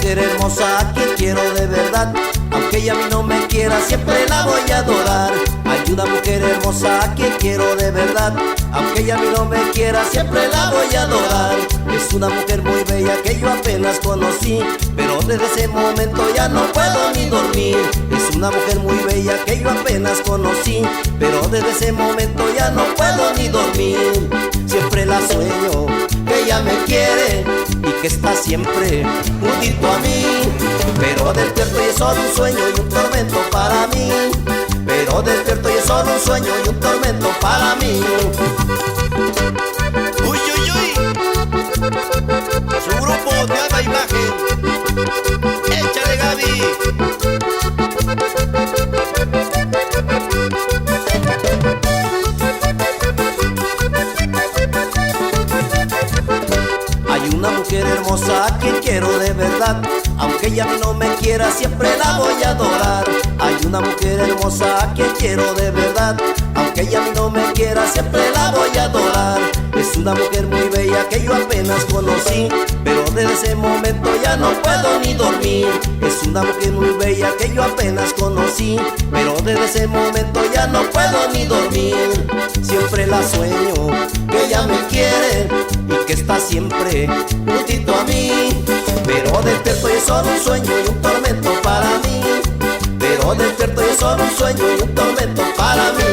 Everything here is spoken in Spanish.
mujer hermosa a quien quiero de verdad, aunque ella a mí no me quiera, siempre la voy a adorar. Hay una mujer hermosa a quien quiero de verdad, aunque ella a mí no me quiera, siempre la voy a adorar. Es una mujer muy bella que yo apenas conocí, pero desde ese momento ya no puedo ni dormir. Es una mujer muy bella que yo apenas conocí, pero desde ese momento ya no puedo ni dormir. Siempre la sueño, que ella me quiere y que está siempre juntito a mí, pero despierto y es solo un sueño y un tormento para mí. Pero despierto y es solo un sueño y un tormento para mí. Uy, uy, uy. Su grupo de alta imagen. Échale, Gaby. Hay una mujer hermosa a quien quiero de verdad, aunque ella a mí no me quiera, siempre la voy a adorar. Hay una mujer hermosa a quien quiero de verdad, aunque ella a mí no me quiera, siempre la voy a adorar. Es una mujer muy bella que yo apenas conocí, pero desde ese momento ya no puedo ni dormir. Es una mujer muy bella que yo apenas conocí, pero desde ese momento ya no puedo ni dormir. Siempre la sueño, que ella me quiere y que está siempre juntito a mí, pero despierto y es solo un sueño y un tormento para mí. Pero despierto y es solo un sueño y un tormento para mí.